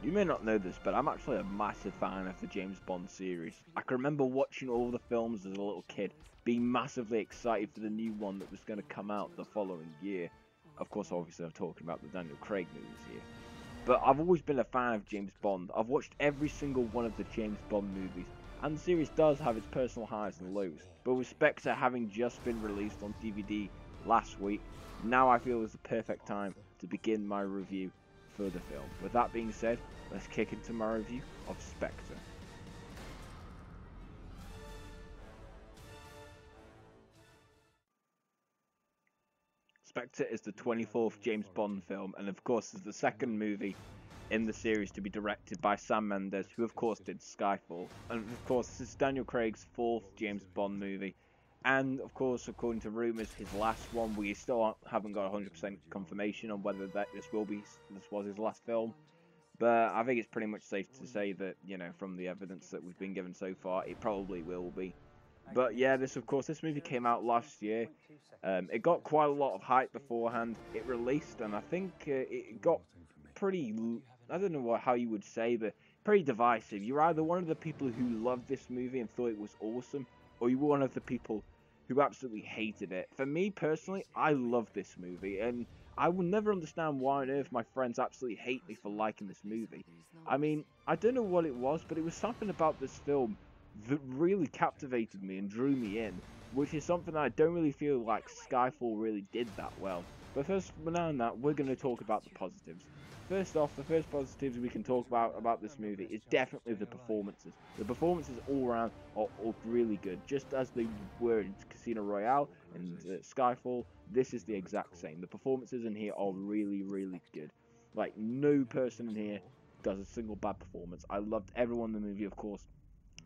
You may not know this, but I'm actually a massive fan of the James Bond series. I can remember watching all the films as a little kid, being massively excited for the new one that was going to come out the following year. Of course, obviously I'm talking about the Daniel Craig movies here. But I've always been a fan of James Bond. I've watched every single one of the James Bond movies, and the series does have its personal highs and lows. But with Spectre having just been released on DVD last week, now I feel is the perfect time to begin my review for the film. With that being said, let's kick into my review of Spectre. Spectre is the 24th James Bond film, and of course is the second movie in the series to be directed by Sam Mendes, who of course did Skyfall. And of course this is Daniel Craig's fourth James Bond movie, and of course according to rumours his last one. We still haven't got 100% confirmation on whether this was his last film. But I think it's pretty much safe to say that, you know, from the evidence that we've been given so far, it probably will be. But yeah, this movie came out last year. It got quite a lot of hype beforehand. It released, and I think it got pretty, I don't know how you would say, but pretty divisive. You're either one of the people who loved this movie and thought it was awesome, or you were one of the people who absolutely hated it. For me personally, I love this movie, and I will never understand why on earth my friends absolutely hate me for liking this movie. I mean, I don't know what it was, but it was something about this film that really captivated me and drew me in, which is something that I don't really feel like Skyfall really did that well. But first, now on that, we're going to talk about the positives. First off, the first positives we can talk about this movie is definitely the performances. The performances all around are really good, just as they were in Casino Royale and Skyfall. This is the exact same. The performances in here are really, really good. Like, no person in here does a single bad performance. I loved everyone in the movie, of course.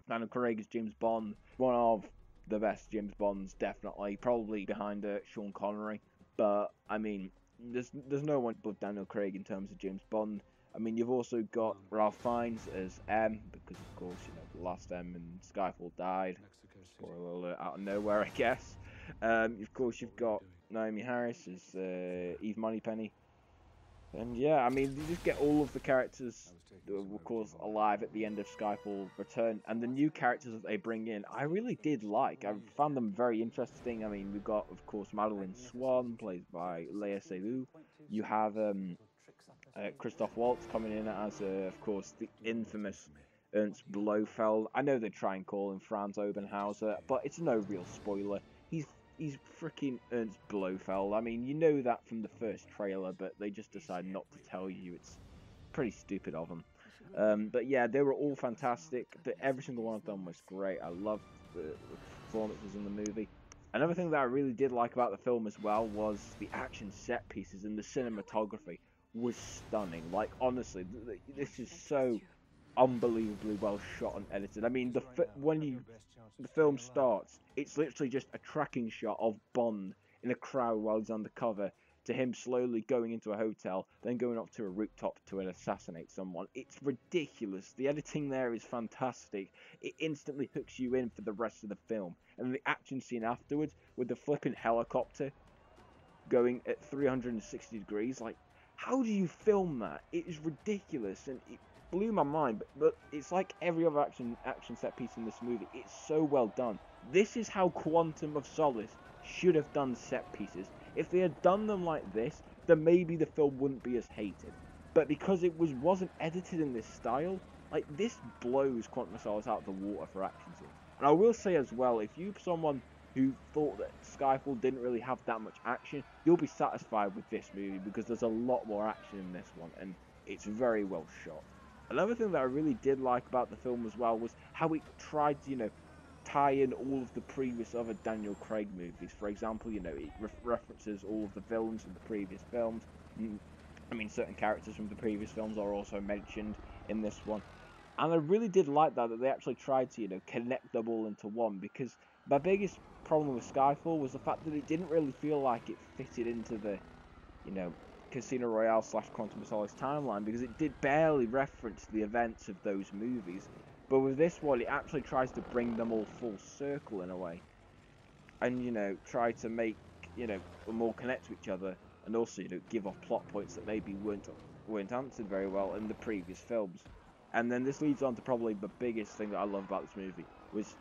Daniel Craig is James Bond, one of the best James Bonds, definitely, probably behind Sean Connery. But I mean, there's no one above Daniel Craig in terms of James Bond. I mean, you've also got Ralph Fiennes as M, because of course, you know, the last M in Skyfall died. Spoiler alert, out of nowhere, I guess. Of course, you've got Naomi Harris as Eve Moneypenny. And yeah, I mean, you just get all of the characters that were, of course, alive at the end of Skyfall return, and the new characters that they bring in, I really did like. I found them very interesting. I mean, we've got, of course, Madeline Swan, played by Lea Seydoux. You have Christoph Waltz coming in as, of course, the infamous Ernst Blofeld. I know they try and call him Franz Oberhauser, but it's no real spoiler. He's freaking Ernst Blofeld. I mean, you know that from the first trailer, but they just decide not to tell you. It's pretty stupid of them. But yeah, they were all fantastic. Every single one of them was great. I loved the performances in the movie. Another thing that I really did like about the film as well was the action set pieces, and the cinematography was stunning. Like, honestly, this is so unbelievably well shot and edited. I mean, the film starts, it's literally just a tracking shot of Bond in a crowd while he's undercover, to him slowly going into a hotel, then going up to a rooftop to assassinate someone. It's ridiculous. The editing there is fantastic. It instantly hooks you in for the rest of the film. And the action scene afterwards, with the flipping helicopter going at 360 degrees, like, how do you film that? It is ridiculous, and it blew my mind. But it's like every other action set piece in this movie. It's so well done. This is how Quantum of Solace should have done set pieces. If they had done them like this, then maybe the film wouldn't be as hated. But because it wasn't edited in this style, like, this blows Quantum of Solace out of the water for action scenes. And I will say as well, if you're someone who thought that Skyfall didn't really have that much action, you'll be satisfied with this movie, because there's a lot more action in this one, and it's very well shot. Another thing that I really did like about the film as well was how it tried to, you know, tie in all of the previous other Daniel Craig movies. For example, you know, it references all of the villains from the previous films. I mean, certain characters from the previous films are also mentioned in this one. And I really did like that they actually tried to, you know, connect them all into one, because my biggest problem with Skyfall was the fact that it didn't really feel like it fitted into the, you know, Casino Royale / Quantum of Solace timeline, because it did barely reference the events of those movies. But with this one, it actually tries to bring them all full circle in a way, and, you know, try to make, you know, them all connect to each other, and also, you know, give off plot points that maybe weren't weren't answered very well in the previous films. And then this leads on to probably the biggest thing that I love about this movie, was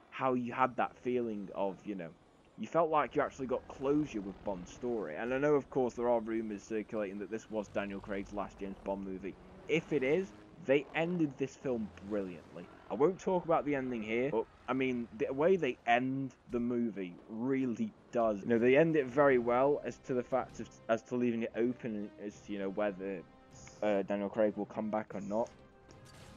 how you had that feeling of, you felt like you actually got closure with Bond's story. And I know, of course, there are rumours circulating that this was Daniel Craig's last James Bond movie. If it is, they ended this film brilliantly. I won't talk about the ending here, but I mean, the way they end the movie really does. They end it very well as to the fact of, as to leaving it open as to, whether Daniel Craig will come back or not.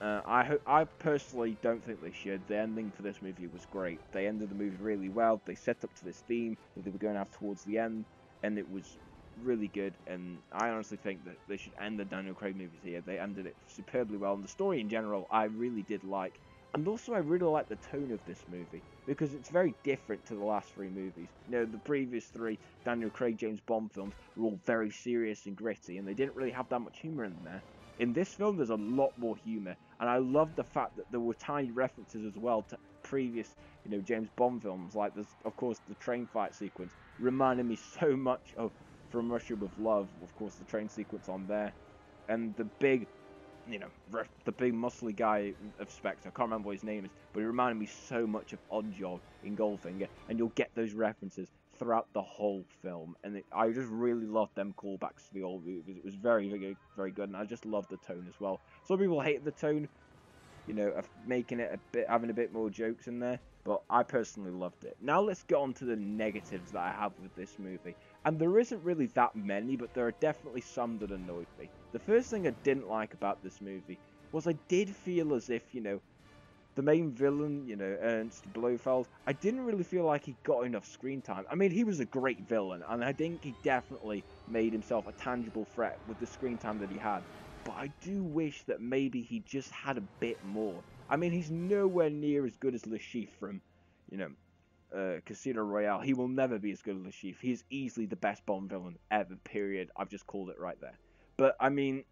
I personally don't think they should. The ending for this movie was great. They ended the movie really well. They set up to this theme that they were going to have towards the end, and it was really good. And I honestly think that they should end the Daniel Craig movies here. They ended it superbly well, and the story in general I really did like. And also I really like the tone of this movie, because it's very different to the last three movies. The previous three Daniel Craig James Bond films were all very serious and gritty, and they didn't really have that much humour in there. In this film, there's a lot more humour, and I love the fact that there were tiny references as well to previous, James Bond films. Like, there's, of course, the train fight sequence reminded me so much of From Russia with Love. Of course, the train sequence on there, and the big, the big muscly guy of Spectre. I can't remember what his name is, but it reminded me so much of Oddjob in Goldfinger, and you'll get those references throughout the whole film, and I just really loved them callbacks to the old movies. It was very, very, very good, and I just loved the tone as well. Some people hate the tone, of making it having a bit more jokes in there, but I personally loved it. Now let's get on to the negatives that I have with this movie, and there isn't really that many, but there are definitely some that annoyed me. The first thing I didn't like about this movie was I did feel as if, the main villain, Ernst Blofeld, I didn't really feel like he got enough screen time. I mean, he was a great villain, and I think he definitely made himself a tangible threat with the screen time that he had. But I do wish that maybe he just had a bit more. I mean, he's nowhere near as good as Le Chiffre from, Casino Royale. He will never be as good as Le Chiffre. He is easily the best Bond villain ever, period. I've just called it right there. But, I mean,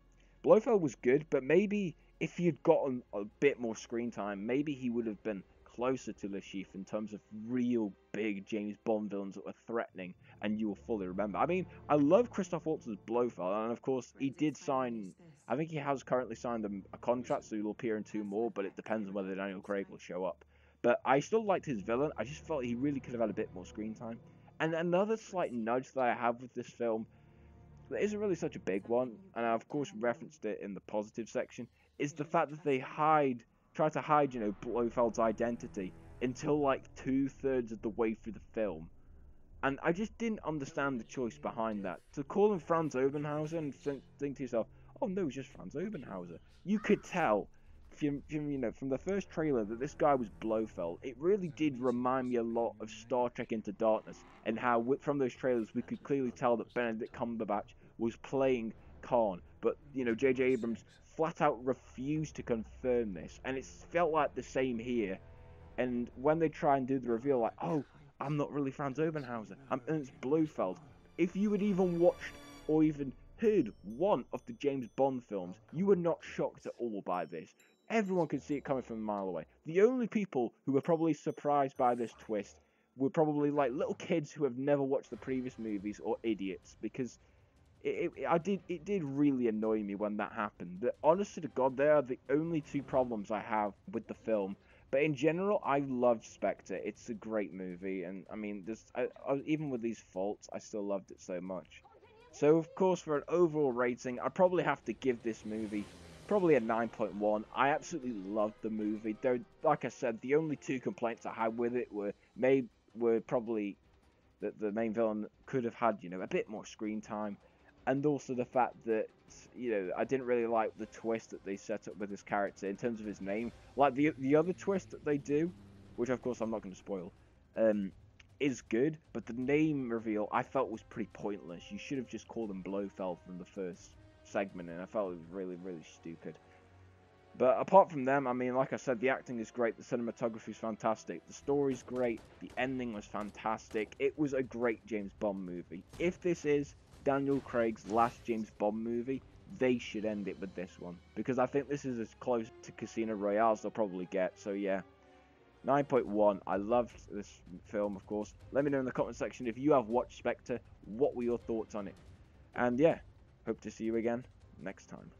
Blofeld was good, but maybe if he had gotten a bit more screen time, maybe he would have been closer to Le Chiffre in terms of real big James Bond villains that were threatening and you will fully remember. I mean, I love Christoph Waltz's Blofeld, and of course he did sign, I think he has currently signed a contract, so he'll appear in 2 more, but it depends on whether Daniel Craig will show up. But I still liked his villain. I just felt he really could have had a bit more screen time. And another slight nudge that I have with this film, that isn't really such a big one, and I of course referenced it in the positive section, is the fact that they try to hide, Blofeld's identity until like 2/3 of the way through the film. And I just didn't understand the choice behind that. To call him Franz Oberhauser and think to yourself, oh no, he's just Franz Oberhauser. You could tell from the first trailer that this guy was Blofeld. It really did remind me a lot of Star Trek Into Darkness, and how from those trailers we could clearly tell that Benedict Cumberbatch was playing Khan. But, J.J. Abrams flat out refused to confirm this, and it felt like the same here. And when they try and do the reveal, like, oh, I'm not really Franz Oberhauser, I'm Ernst Blofeld. If you had even watched or even heard one of the James Bond films, you were not shocked at all by this. Everyone could see it coming from a mile away. The only people who were probably surprised by this twist were probably like little kids who have never watched the previous movies, or idiots, because it did really annoy me when that happened. But honestly to God, they are the only 2 problems I have with the film. But in general, I love Spectre. It's a great movie, and I mean, even with these faults, I still loved it so much. So of course, for an overall rating, I'd probably have to give this movie probably a 9.1. I absolutely loved the movie. Though, like I said, the only 2 complaints I had with it were probably that the main villain could have had, a bit more screen time, and also the fact that, I didn't really like the twist that they set up with his character in terms of his name. Like, the other twist that they do, which of course I'm not going to spoil, is good, but the name reveal I felt was pretty pointless. You should have just called him Blofeld from the first segment, and I felt it was really, really stupid. But apart from them, I mean, like I said, the acting is great, the cinematography is fantastic, the story's great, the ending was fantastic. It was a great James Bond movie. If this is Daniel Craig's last James Bond movie, they should end it with this one, because I think this is as close to Casino Royale as they'll probably get. So yeah, 9.1. I loved this film, of course. Let me know in the comment section if you have watched Spectre, what were your thoughts on it. And yeah, hope to see you again next time.